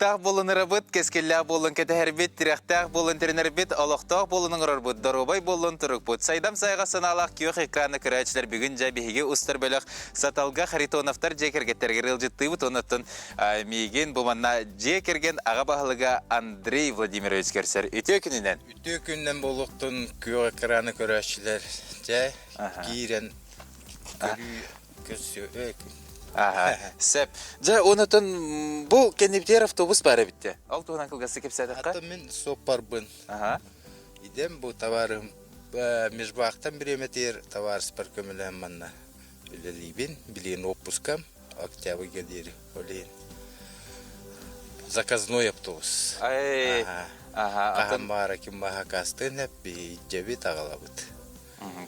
Аттақ болын ырабыт, кескелләк болын кетәһәрбит, тирәхтәк болын теренербит, алақтақ болын ыңырарбыт, дарубай болын тұрықбыт. Сайдам сайға сыналақ күйеқ экраны көрәчілер бүгін жәбіхіге ұстар бөліқ саталға Харитоновтар жекергеттергер ылжыттыбыт, онаттын мейген бұманна жекерген аға бағылыға Андрей Владимирович керсер. Үтө күнінен? Үтө күнінен болуқтың күйеқ экраны көрәчілер жә кейрен көрсі өкін. Сәп. Жа, онытын бұл кенептер автобус бары бітті. Ал туғынан кылғасы кепсәдіққа? Аты мен сопарбын. Идем бұл товарым межбақтан біреметер товар спар көмілі манна. Үлелейбен, білейін отпускам, октябрьге дері. Заказной автобус. Қаған бағара кем баға қастын әп жабе тағалабыд.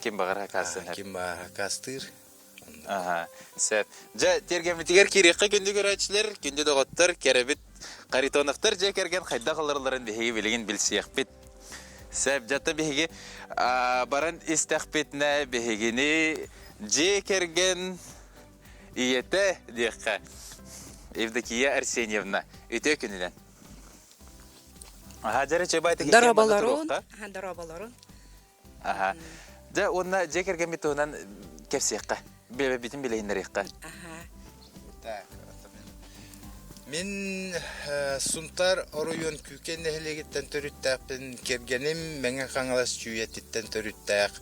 Кем бағара қастын әп? Кем бағара қастыр. Сәп. Жа, тергемлетігер кереққа күнді көрәтшілер, күнді доғыттар, кәрібіт, қаритонықтар жа керген қайда қаларларын бейге білеген білсияқ бет. Сәп, жата бейге баран істәқ бетіне бейгені жа керген иеті дейққа. Евдокия Арсеньевна, өте күнінен. Жары чебайты кекен баны тұруққа? Дарабаларын. Жа, онына жа керген бет оңынан кепсияққа. Бетін білейіндер еққа. Мен сұнтар оруйон күкен әхілегеттен түріттәқпін кергенім мәңі қаңылас жүйеттеттен түріттәқ.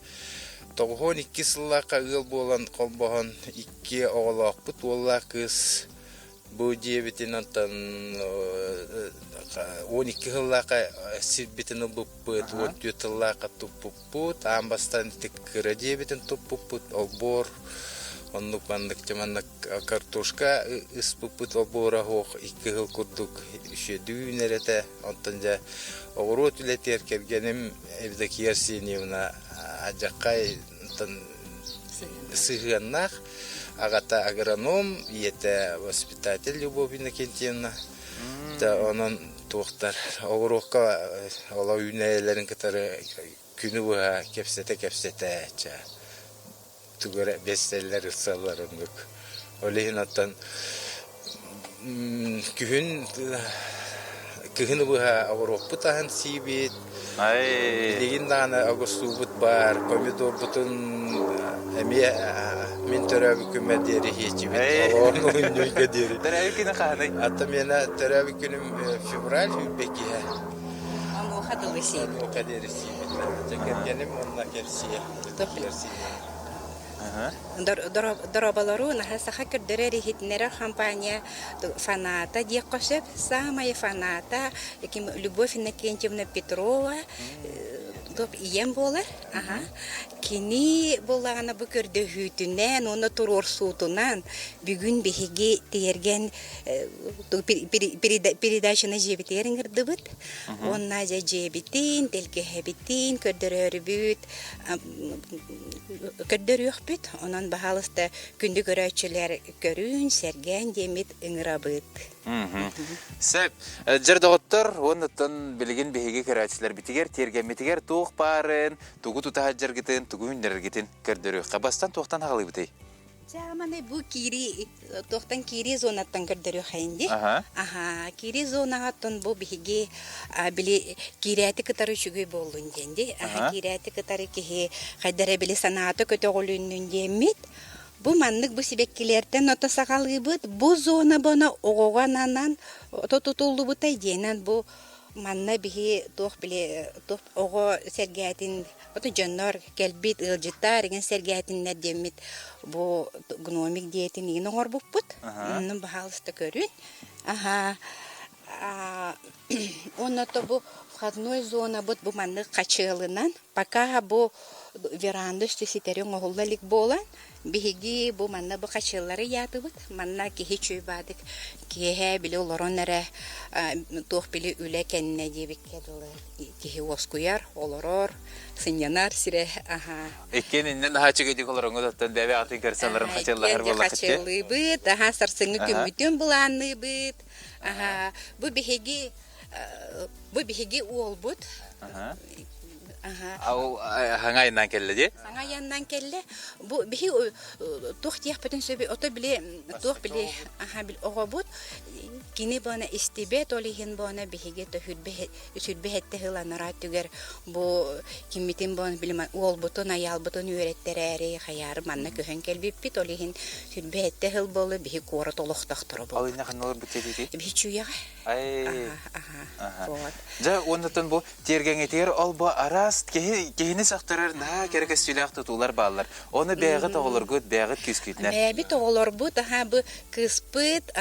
92 сыллаққа ұл болан қолбаған 2 оғылақ бұт олақ қыз. Бұл жебетін антан 12 сыллаққа сірбетін ұлбып бұт, 14 сыллаққа тұппып бұт, амбастан тіккірі жебетін тұппып бұт, олбор. Оннук мандык жаманнак картошка ыспыппыт обора хоқ 2 жыл курдук үшө дүүнерете онтон жа огорот үлетер кергеним Евдокия Арсеньевна ажаккай сыгыннак агата агроном иете воспитатель Любовь Иннокентьевна да онон туохтар огорокка ола үнелерин кытары күнү буга кепсете жа Тугара бестеллер ысалларындык. Олейін аттан күхін бұға ауыроппы тағын сейбет. Білеген дағына ағысту бұт бар, помидор бұтын мен төрәбі көмәдері хечі бет. Олауын ойынойға дері. Төрәбі күні қағынай? Атта мені төрәбі күнім февраль үлбекі. Оны оқадылы сейбет. Оны оқадері сейбет. Жекергенім онына керсия. Дарабалару нахасаха көрдөрери хитнера компания фаната диекошеп самая фаната яким Любовь Иннокентьевна Петрова топ ием болар. Кини боллагана бу көрдө хүтүнен оны турор суутунан бүгүн беге терген передачаны жебитерин кырдыбыт. Онна жебитин, телкехебитин, көрдөрөрүбүт, көрдөрүөхбүт. Онан бахалыста күндү көрөчүлөр көрүн, серген демит ыңырабыт. Сәп, жырдығыттыр, онытын білген бейге көрәтшілер бітігер, тергемметігер туық барын, туғы тұтаға жыргетін, туғы үндерергетін көрдірі. Қабастан туқтан ағылы бітэй? Жағаманы бұл кири, тоқтан кири зонаттан көрдірі қайынды. Кири зонағаттан бұл бейге кирияті кітары шүгі болуын денді. Кирияті кітары кеге қайдары білі санаты көті қолуынын демет. Бу маннык бу сибеккилерден ота сагалыбыт, бу зона бона огогананан тотутулубутай денен бу манна биги тох биле тох ого сергетин ота жоннор келбит ылжыттар деген сергетин недемит бу гномик диетин ин орбуппут. Нун бахалыста көрүн. Оното бу входной зона бут бу маннык качылынан, пока бу веранда стеситерин оголлалик болан. Биһиги бу манна бу качыллары ятыбыт, манна кихи чүйбадык, кихе биле олороннары туох биле үле кенне дебикке дылы, кихи оскуяр, олорор, сынянар сире, Эккениннен хачы көдік олорыңы доттан бәбе атын көрсаларын качыллар болла качы? Качылы быт, сарсыңы күмбүтін буланны быт, бу биһиги уол бут, Ау хаңайынан келді де? Саңа яннан келле. Бу бихи тух тиях бөтен сөбе ото биле тух биле бил огобут кини бана истибет олихин бана бихиге то хүтбе хетте хыланара түгер бу кимитин бана биле ол бутон аял бутон үйрәттерәре хаяр манна көһөн келбиппит олихин хүтбе хетте хыл болы бихи кора толохтактыр бу. Алына ханылар битеди. Бихи чуя. Ай. Вот. Жа оннотон бу тергеңе тер алба араст кehini сактырар на керек сүйләк тутулар баллар. Оны бәгыт оголор гөт бәгыт күскүтнәр. Бәбит оголор бу бу кыспыт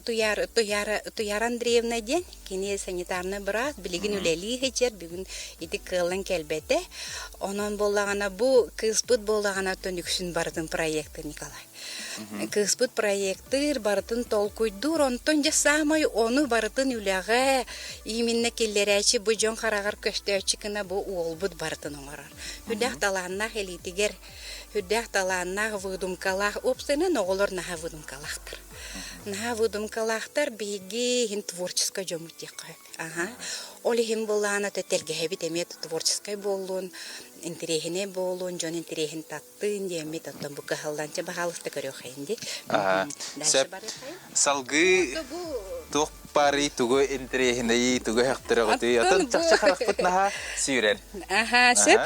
туяр Андреевна ден кини санитарны брат билигин үлели хечер бүгүн ити кылын келбете. Онон боллагана бу кыспыт боллагана төнүксүн бардын проекты Николай. Кыспыт проекттыр бартын толкуйдур онтон жасамай оны бартын үләгә именно келлерәчи бу жон карагар көстөчикына бу олбут бартын оңарар. Хүдәк таланна хелитигер хүдәк таланна выдумкалах опсене оголор на выдумкалахтыр. На выдумкалахтыр биги хин творческая жомутека. Олихим булана тетелге бит эмет творческая болун интерехине болун жон интерехин таттын деме таттан бу кахалланча бахалысты көрөхенди. Сеп салгы тох пари туго интерехине туго хактырагыты ятан чакча харакпыт наха сүйрер. Сеп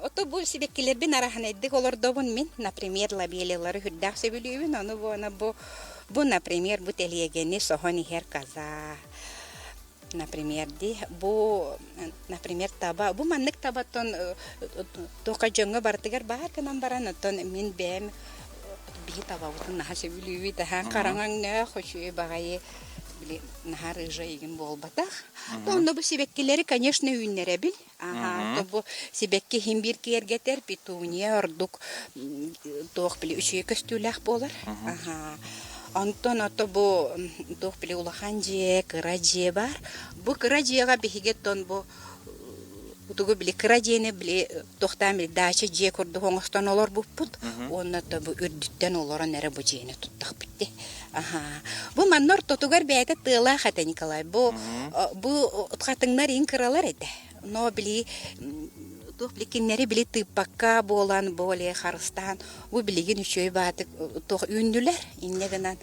ото бу сибеккилер бин арахан эддик олордобун мен, например, лабиелелары хүддак себилүүбүн, аны бу например, бу телегени сохони хер каза. Например, таба, бу маннык табаттон тока жөнгө бартыгар бар канан баранаттон мен бэм би табабытын наха себилүүбү тахан караңаң не хошуй багайы били наха рыжа еген болбатах. Онда бу себеккилери, конечно, үйнере бил. Бу себекке химбир кергетер петуния ордук тох били үчөй көстүләк болар. Антон ото бу тох били улахан же, кыра же бар. Бу кыра жега бихигеттон бу тугу били кыра жени били тохтан били дача же көрдү оңостон олор буппут. Оннато бу үрдүттен олорон эре бу жени туттак битти. Бу маннор тотугар бәйте тыла хата Николай. Бу утхатыңнар ин кыралар эте. Но били Тохликиннери били тыппакка болан боле харыстан бу билигин үчөй баатык тох үннүлер иннегенан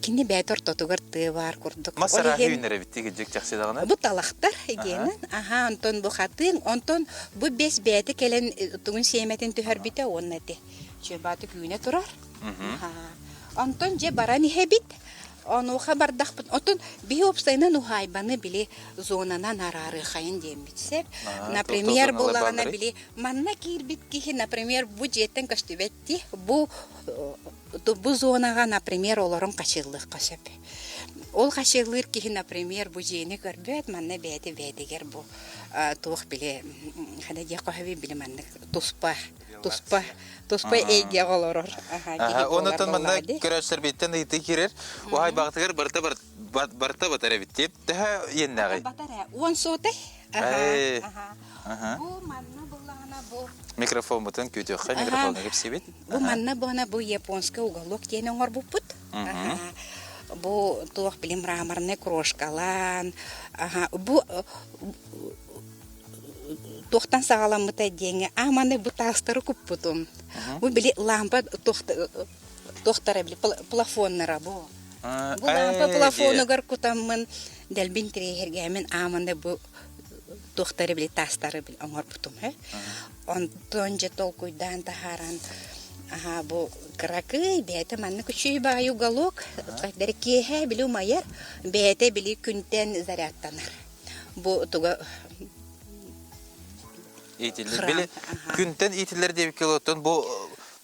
кини бәйтор тотугар ты бар курдук. Масара үйнере биттиги жек жаксы дагына. Бу талактар эгенин. Антон бу хатын, антон бу бес бәйте келен тугун семетин төһөр бите оннати. Чөй баатык үйне турар. Антон же барани хебит. Ону хабардахпын. Отон би опсайнан ухайбаны били зонанан арары хайын дембитсеп. Например, булагана били манна кирбит кихи, например, бу жеттен көстүбетти. Бу зонага, например, олорон качыллык касеп. Ол качыллыр кихи, например, бу жени көрбөт, манна бәдегер бу тух били хада же кохаби били манна Туспа эйге олорор. Онотон манна көрөчтөр биттен ити кирер. Уай багытыгар барта батара битти. Та еннагы. Батара. Он соте. Бу манна булагана бу. Микрофон бутун күтө ха микрофон кепсибит. Бу манна бона бу японска уголок тени оңор буппут. Бу тух билим мраморный крошкалан. Бу тохтан сагаламыта деңе аманы бу тастары куппутум. Бу били лампа тохтара били плафоннара бу. Бу лампа плафонугар кутаммын делбин трегерген аманы бу тохтары били тастары били оңор бутум. Онтон же толкуйдан тахаран бу кракы бете манны күчүй бай уголок деркеhe били майер бете били күнтен зарядтанар. Бу туга Итилер били күнтен итилер деп келоттон бу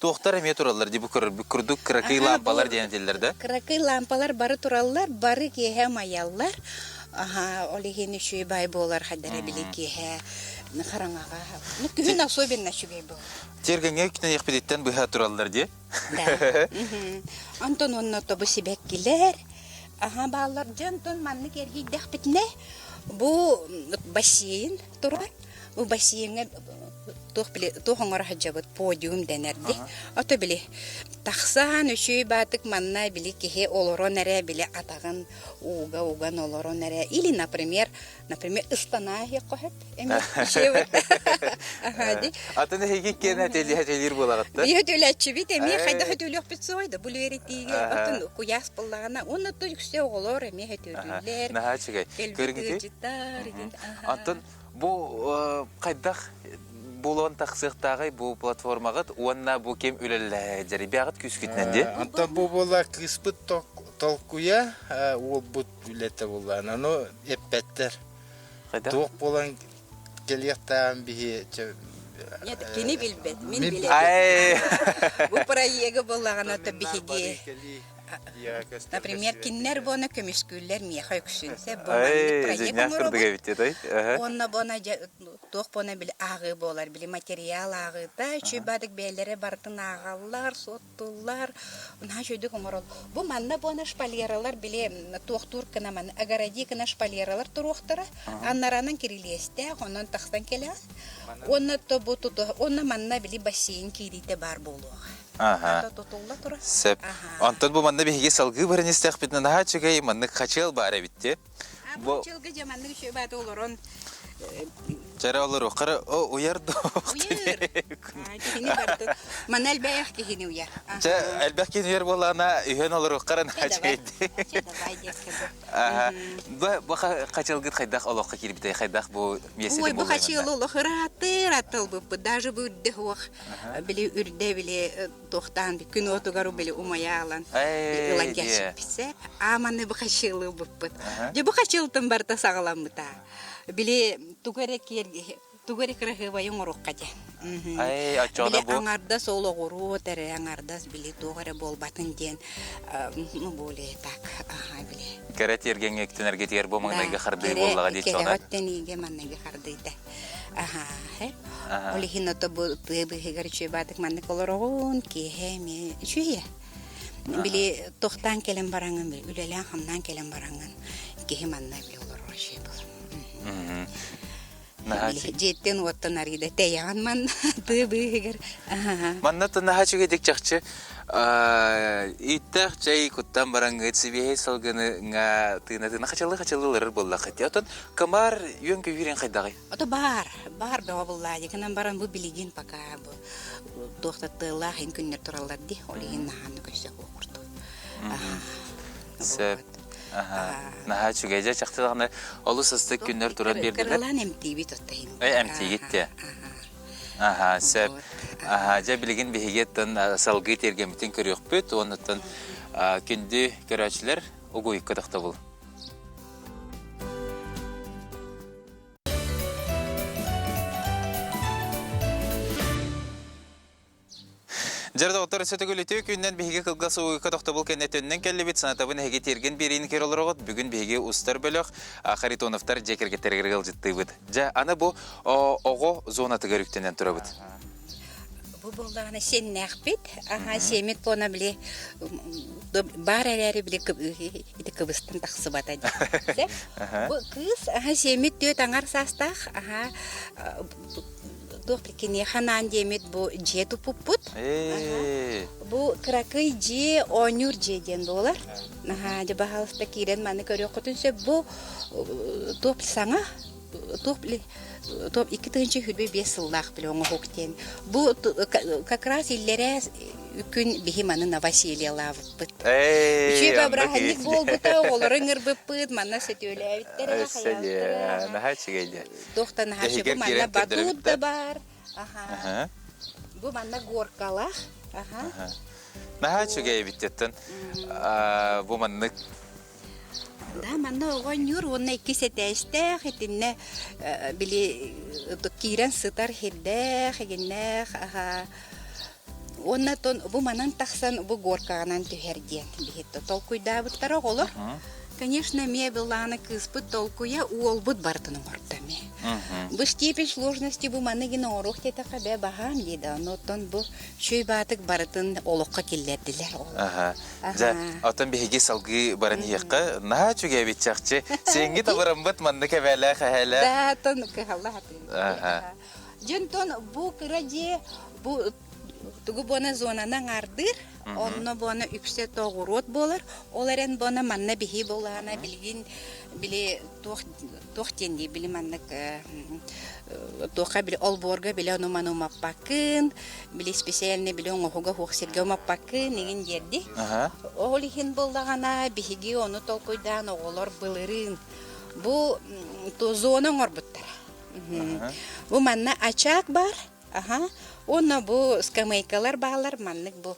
тохтар эме туралар деп күрдүк кракый лампалар денетилер да. Кракый лампалар бары тураллар, бары кеhe маяллар. Олихин үшүй бай болар хадара били кеhe хараңага. Ну күн особенно шугай бол. Тергенге күнен экпедиттен быха тураллар де. Да. Антон онно тобу сибеккилер. Баллар жантон манны керги дәхпетне. Бу бассейн турар. бу бассейнге тухоңор хаджабыт подиум денерди. Ото биле тахсан үшүй батык манна биле кихе олоро нере биле атаган уган олоро нере. Или, например, ыстана якохет. Эми шева. Ахади. Атын хеги кене телер булагатта. Бие төлөчү бит эми кайда хөтөлөк бит сойда. Бул эритиге атын куяс буллагана. Оны төлүксө олор эми хөтөлүлөр. Нахачыгай. Көргүтү. Атын бу кайдах Булон тақсықтағы бұл платформағыт, онна бұл кем өлелі жарибағыт күскітненде? Антон бұл бола кыспыт толкуя, ол бұт үлеті болан. Ано эппеттер. Тоқ болан келектаған бейі... Нет, кені білбет, мен білет. Бұл проегі болаған ата бейге. Например, киннер бона көміскүллер меха өксүнсе, онна бона тоқ бона біле ағы болар, біле материал ағы да, үші бадық бәлері бардың ағалар, соттулар, ұна жөйдік ұмыр ол. Бұл манна бона шпалералар біле тоқтур кіна манна, агаради кіна шпалералар тұруқтыра, аннаранын кирилесте, онын тақстан келе, онна манна біле бассейн кирите бар болуға. Сәп. Антон бұл манна бейге салғы бірін істеқ бітін аға чүгей манны қачыл бары бітті. Бұл чылғы жаманның үші баты олырын. Жара олар оқыры, ұярды Уяр. Кехіне барды. Ман әлбәйіқ кехіне уяр. Әлбәқ кен уяр болағына үйен олар оқырын қачылды. Бұл қачылғыт қайдақ олыққа келі бітай, қайдақ бұл меселі болайын. Бұл қачыл олық ратыл бұл. Даже бұл үрді оқ. Білі үрді білі тоқтан, күн отығару білі умая алан. Үлан кәшіп бісі. Аманы бұл қачылы бұл. Бұл қачылтын барда сағылан бұта. Біле тугерек рахывайын ұрыққа де. Біле аңарда солы ғұру тәрі аңардас біле туғары бол батын ден. Боле так. Кәрәт ерген ектен әргетер бұл маңнайға қарды болаға дейді соңа? Кәрәттен еге маңнайға қардыйды. Оле хин оты бұл тұйбығығыр чөй бадық маңнайға олырығын кеме чөйе. Біле тоқтан келен бараңын, үлелен қамнан келен бараңын. Кеге маңнай біле олырығы чөй бұл. Жеттен оттан арыйда тәйяған ман тұйбығығыр. Манна тұнаға чөгедек жақчы. Иттақ жай құттан бараңғы цибей салғыны тына қачалы-қачалылырыр болла қайты. Отын камар үйен көйірен қайдағай? Ота бар беға болла. Екінен баран бұл білеген пака тоқтаттылла хин күннер тұраларды. Олеген нағаны көсі қоқырды. Сәп. Наға чүгейже чақтығаны олы сысты күннер тұран берділер? Кырылан әмтейбі тұттайым. Әмтей кетті. Сәп. Жа білген бейгеттен салғы тергемітін көрек бөт, оныттан күнді көрәчілер ұғы үйкідіқті бұл. Жарда отыр сөті көлітеу күннен бейге қылғасы ұйқы тоқты бұл кәнетөннен кәлі бет санатабын әге терген берейін кер олар оғыт, бүгін бейге ұстар бөліқ Харитоновтар жекерге тәргергіл жытты бұд. Жа, аны бұл оғы зонаты көріктенен тұры бұд. Бұл болдағына сен нәқ бет, семет бона біле, бар әрі біле кыбыстан тақсы бата дейді. Бұл қыз семет дөт аңар састақ, Доқпекене ханан демет бұл же тұпып-бұд. Бұл қырақый же, онюр жеден болар. Бағалыста керен маны көрі құтынсы бұл топ саңа, топ екі тұғыншы хүрбе 5 сыллақ білі оңы хоқтен. Бұл как раз иллері үкін бейманы Новоселье лавып бұд. Үші бабраханик бол бұта, олырың ұрбып бұд, манна сөті өлі әвіттері қаяқтыра. Доқтан хашы бұл манна батуд да бар. Бұл манна горкалақ. Наға чүге әвіттеттін бұл манны? Да, манна оған юр, онна 2 сәтәсті, қетінне білі кейрен сытар херді, қегенне, онна тон, бұл манан тақсан бұл горкағанан түйерден, білетті. Толкуйда бұттары олар. Конечно, ме біланы кызбыт толкуя, ол бұд бардының ордаме. Бу степень сложности бу маныгин орух тете кабе багам дейді. Нотон бу чөй батык барытын олоққа келлердилер. Аха. Жа, отон биһиги салгы баран хиякка, наха чуге битчакчы. Сенги табырам бут манны кебеле хәлә. Да, тон кахалла хаты. Аха. Жентон бу кыраje бу тугу бона зонанан ардыр. Онно бона үксе тоғурот болар. Оларен бона манна бихи болана билгин биле тох тенди биле маннык тоха биле олборга биле ону маппакын биле специальный биле оңохуга хохсерге маппакын деген жерди. Олихин болдагана бихиги ону толкойдан оголор былырын. Бу то зона орбуттар. Бу манна ачак бар. Ага. Онна бу скамейкалар балар маннык бу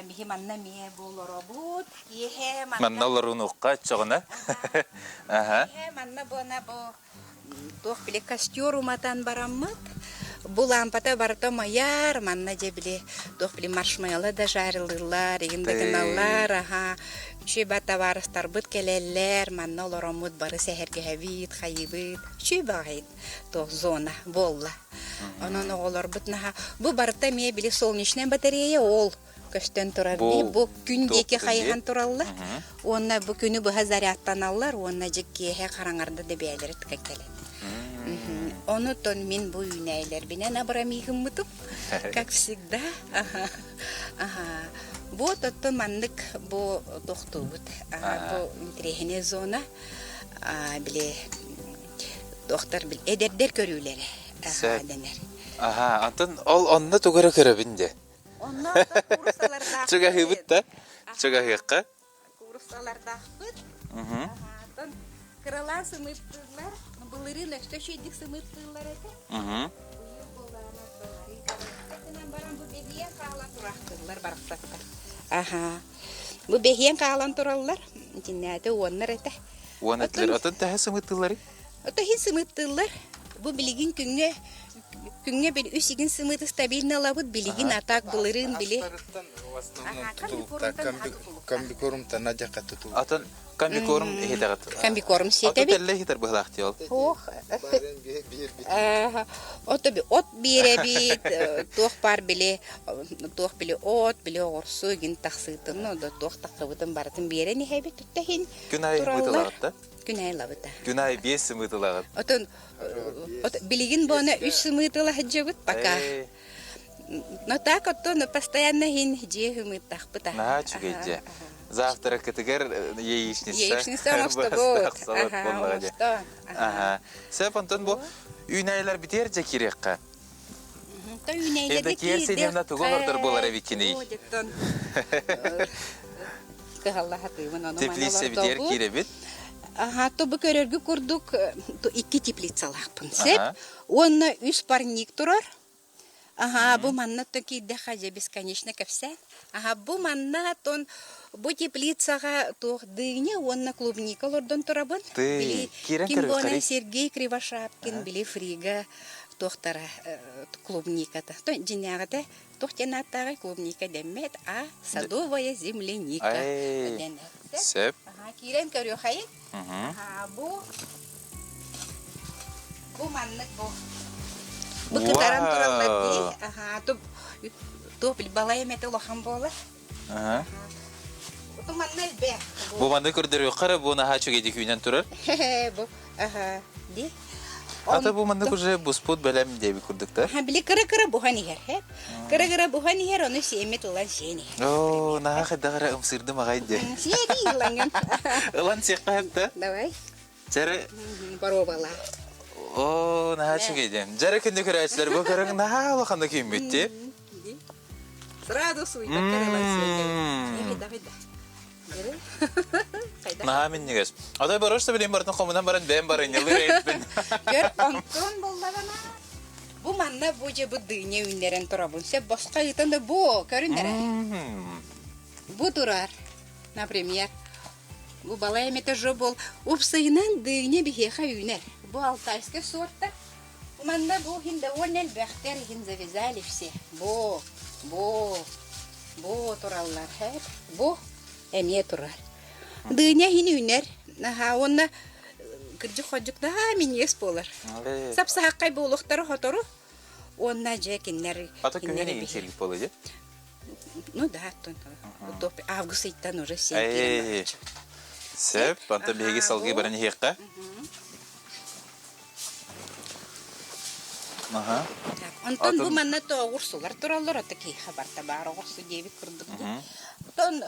бихи манна мие болоробут. Ехе Манна лорунукка чогына. Аха. Ехе манна бона бу тох биле костер уматан бараммыт. Бу лампата барта маяр манна же биле тох биле маршмайлар да жарылырлар, егиндегеналар, аха. Чөба товарыстар бут келеллер, манна лоромут бары сәһәргә хәвит, хайбыт. Чөба гайт тох зона болла. Онон оголор бутнаха. Бу барта мие биле солнечная батарея ол. Көстен турар ди, бу күн деке хайхан тураллар. Онна бу күнү бу зарядтан аллар, онна жекке караңарда да бәйлер тиккелет. Оны тон мин бу юнәйләр бинен абрамихым мутуп, как всегда. Ага. Бу тоттон мандык бу тохтубут. Бу интерехне зона. Биле доктор бил эдердер көрүләре. Денер. Аха, антон ол онны тугара көрөбүнде. Онна курсаларда. Чуга хыбытта. Чуга хыкка. Курсаларда хыт. Тон крылан сымыттылар. Булырын өстөшөйдик сымыттылар эте. Буйу булана тылары. Тенен баран бу бегиен каалан турактылар барыктакка. Аха. Бу бегиен каалан тураллар. Жиннәте оннар эте. Уанатлар отон тәһә сымыттылары. Ото хин сымыттылар. Бу билигин күнгө бир үсигин сымыты стабильно лабыт билигин атак булырын биле. Комбикорум танаджака туту. Отон комбикорум хитагат. Комбикорум сетеби. Отон телле хитар быхлакты ол. Ох. Ото би от биребит, тох пар биле от биле орсу гин таксытын, но тох такыбытын барытын бере не хебит тутахин. Күнай бытылагатта. Күнай лабыта. Күнай 5 сымытылагат. Отон билигин бона 3 сымытыла хаджабыт пока. Но так оттон постоянно хин же хымыттах пыта. На чугеже. Завтра кытыгар яичница. Яичница мошта. Ага. Сеп антон бу үйнәйләр битер же кирекка. Та үйнәйләр Эвде киерсе немна тугылырдыр болар викини. Теплисе битер киребит. Ага, то бу көрөргө курдук, то 2 теплицалакпын. Сеп, онна 3 парник турар. Ага, бу манна токи дахаже бесконечно ковся. Ага, бу манна тон бу теплицага то дыня, онна клубникалордон турабын. Ты кирен Кимбона Сергей Кривошапкин, били фрига тохтара клубниката. То жинягата тохтенаттагы клубника демет, а садовая земляника. Сеп. Ага, кирен көрө хай. Ага, бу маннык бу. Бу кытаран тураллар. Ага, то бил балай мете лохан бола. Ага. Бу маннал бе. Бу манды көрдөр кара бу на хачуге дикүнен турар. Бу ага, ди. Ата бу манды уже буспут белем деби курдукта. Ха били кыра бухани хер. Кыра бухани хер оны семет улан сени. О, на хадагара умсырды магайде. Сени уланган. Улан секкапта. Давай. Жары Пробала. О, на хачуге дем. Жары күндө көрөчлөр бу көрөң на лаханда кийимбетти. Сразу суй бакаралан. Давай. На мен негес. Адай барышта билем бартын комунан баран бем барын ялыр этпен. Гөр контрон боллагана. Бу манна бу же бу дыйне үннерен турабын. Се башка итанда бу көрүндөрө. Бу турар. Например, бу балай мете жобол упсыйнан дыйне бихеха үнер. Бу алтайский сорта. Бу манна бу хин довольно бахтер хин завязали все. Бу тураллар хеп. Бу эмне турар. Дыйне хин үнер. Ага, онна кыржы ходжук да минес болар. Сапсахаккай болуктары хотору. Онна же киннер. Ата көмені сергіп болады. Ну да, август айттан уже сен. Сеп, анта беги салгы баран хекка. Антон бу манна тоогурсулар тураллар атаки хабарта бар огурсу деби кырдык. Тон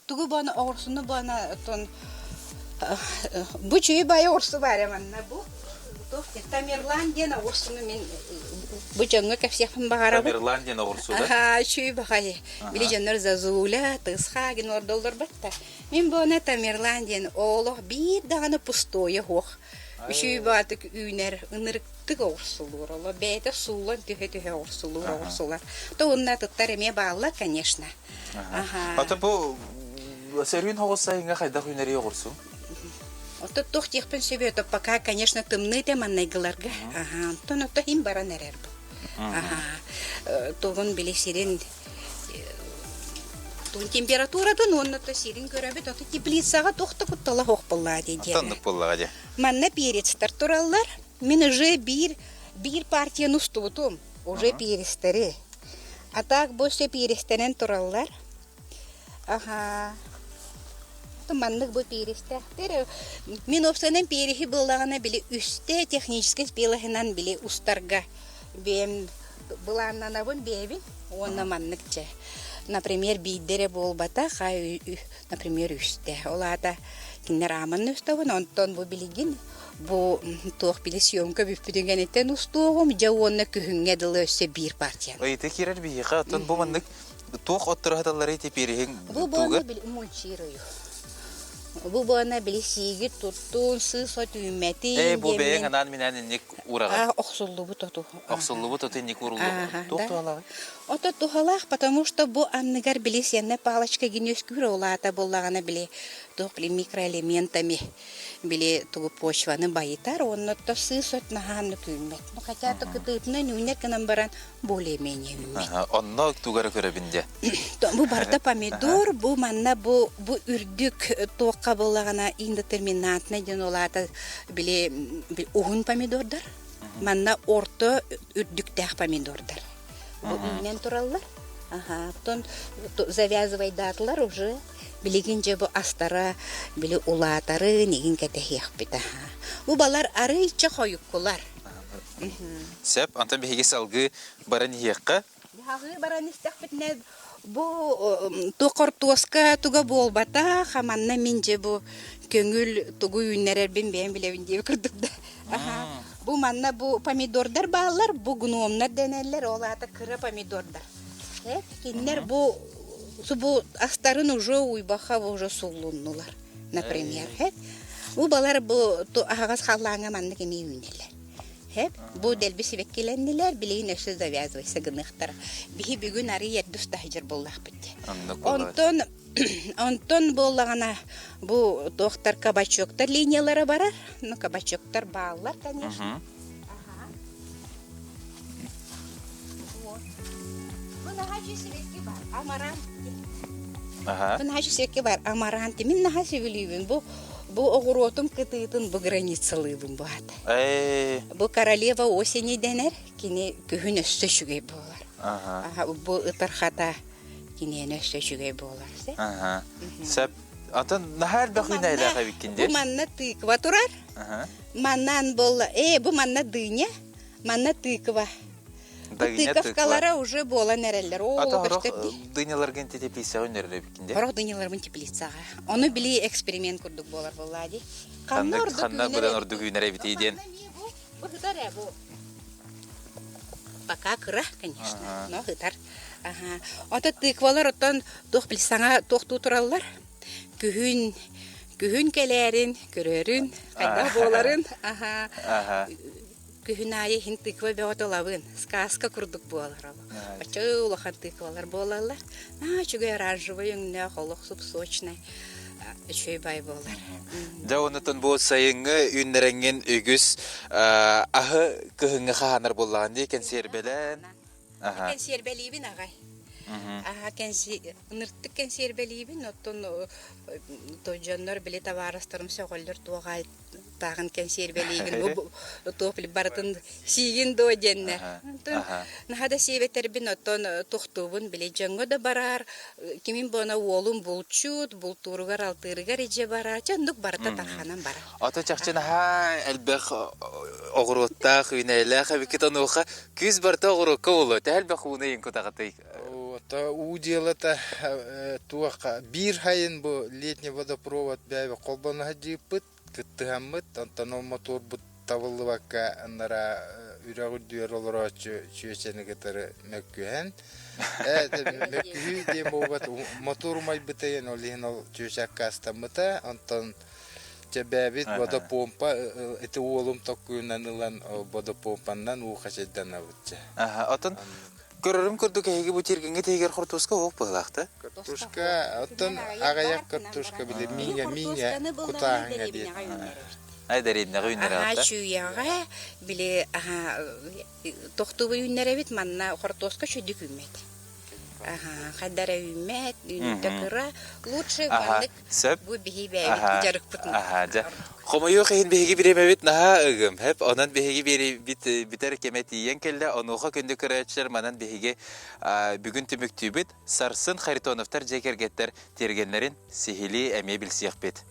тугу бана огурсуну бана тон бу чүй бай огурсу бар манна бу. Тамерландия огурсуну мен бу жаңга капсяхын багара бу. Тамерландия огурсу да. Чүй багай. Били жаннар зазула, тысха ген ордолдар батта. Мен бана Тамерландия олох бир даганы пустое хох. Чүй батык үйнер ынырыктык огурсулур. Ола бейте сулан тühe огурсулур огурсулар. То онна туттар эме баалла, конечно. Ата бу сервин хогосайынга кайда үйнери огурсу? Ото тох техпен себето пока, конечно, тымны теманнайгыларга. Антон ото хим баран эрер бу. Тогон биле сирен тун температурадан онна то сирен көрөбөт, ото теплицага тохта куттала хох болла деди. Тандык боллага де. Манна перецтер тураллар. Мен уже бир партия устутум, уже перестери. А так больше перестерен тураллар. Маннык бу перестер. Мен опсанен перехи буллагана биле үсте технический спелахынан биле устарга. Бем буланнана бун бебин, онна манныкча. Например, биддере болбата, например, үсте. Олата кинер аман үстабын, онтон бу билигин, бу тоқ биле съемка бүппүденгенеттен устуғым, жауынна күхінге дылы өссе бир партиян. Ойты керер бейіға, отын бу маннык тоқ оттырғаталары теперехин бу бана биле мунчирою. Бу бана биле сиги туттун, сысот үммети. Бу бейін анан минан нек урага. Оксуллу бу тоту. Оксуллу бу тоту нек урулу. Тоқ туалағы? Ото тухалах, потому что бу анныгар биле сенне палочка генес күрі олата боллағана биле тоқ биле микроэлементами биле тугу почваны байытар, онно то сысот наханны күммет. Ну хотя то кытыпны нүнек кынан баран более-менее үммет. Онно тугары көрөбінде. Бу барда помидор, бу манна бу үрдүк тоққа боллағана индетерминантны ден олата биле угун помидордар. Манна орто үрдүктәк помидордар. Бу үйнен тураллар. Тон завязывай датлар уже билигинже бу астара били улатары неген кетехиях бита. Бу балар арыйча хойуккулар. Сеп, антон беги салгы баран хекка. Хагы баран истахпетне бу тоқортуаска туга болбата хаманна минже бу көңүл тугу үйнерер бен билебин деп кырдык да. Бу манна бу помидордар баалар, бу гномнар денелер, олата кыра помидордар. Киннер бу астарын уже уйбаха уже сулуннулар, например. Бу балар бу агас халлаңа манна кеме үйнелер. Бу делбиси веккеленнилер, билейин өсі завязывайса гынықтар. Бихи бүгін ары ердус тахжыр боллақ бітті. Онтон боллағана бу доктор кабачоктар линиялары барар. Ну, кабачоктар баалар, конечно. Амаранти бар, амаранти. Мен наха сөйлейбін. Бу оғыротым кытыйтын бу границалыбын баат. Бу королева осени денер, кини күхін өсті шүгей болар. Бу ытархата кинен өсті шүгей болар. Сәп, атын нахар бақуйна илаға біккенде? Бу манна тыква турар. Маннан болла. Бу манна дыня, манна тыква. Тыковкалара уже бола нереллер. Ата хорох дыняларген теплица өнерлі біккенде? Хорох дынялармен теплицаға. Оны біле эксперимент күрдік болар болады. Қанна бұдан ордық үйнері бітейден? Бу хытар бу. Пока кыра, конечно, но хытар. Ата тыквалар оттан тоқ білсаңа тоқту тураллар. Күхін келерін, көрерін, қайда боларын. Күхін айы хин тыква беотолабын. Сказка күрдік болар. Бачы улахан тыквалар болалар. Чүгай оранжевый үңне, холық суп сочный. Чөй бай болар. Да онытын бұл сайыңы үннеренген үгіз ағы күхінгі қағанар болаған дейкен сербелен? Кен сербелейбін ағай. Кенси нырттык кенсербелибин оттон тожоннор биле товарыстарым сөголлөр тугай тагын кенсербелигин топли бартын сигин до денне. Нахада себетербин оттон тухтубун биле жөнгө да барар. Кимин бона уолум булчут, бултургар алтыргар иже барар. Жандык барта тарханан барар. Ата чакчын элбэх огуруттах үйнәйләх бикетонуха күз барта огурукка болу. Тәлбэх уны инкутагытай. Та уделата туака бир хайын бу летний водопровод бәбе колбаны хаҗипыт кыттыгаммыт антано мотор бу тавыллыбакка аннара үрәгү дүйөр олора чөчене гетер мәккүһән мәккүһү дем бобат мотор май битен олин ол чөчәккә астамыта антон Чебәбит водопомпа эти олум токуйнанылан водопомпаннан у хашедан авытча. Атын көрөрүм көрдүк эги бу тергенге тегер хортуска ок баглакта. Картошка атын агаяк картошка биле миңа кутаһыңа дит. Айдарыбны гүйнәр Чуяга биле тохтубу юннәре бит манна хортоска шүдик үмәт. Хадара үмәт, үнтәкра лучше вандык бу бихибе жарык бутын. Хомойо хейин беги биремебит наха ыгым. Хеп анан беги битер кеметиен келде, онуха күндө көрәчләр манан беги бүгүн түмүктүбүт Сарсын Харитоновтар жекергеттер тергенлерин сихили эме билсиякпет.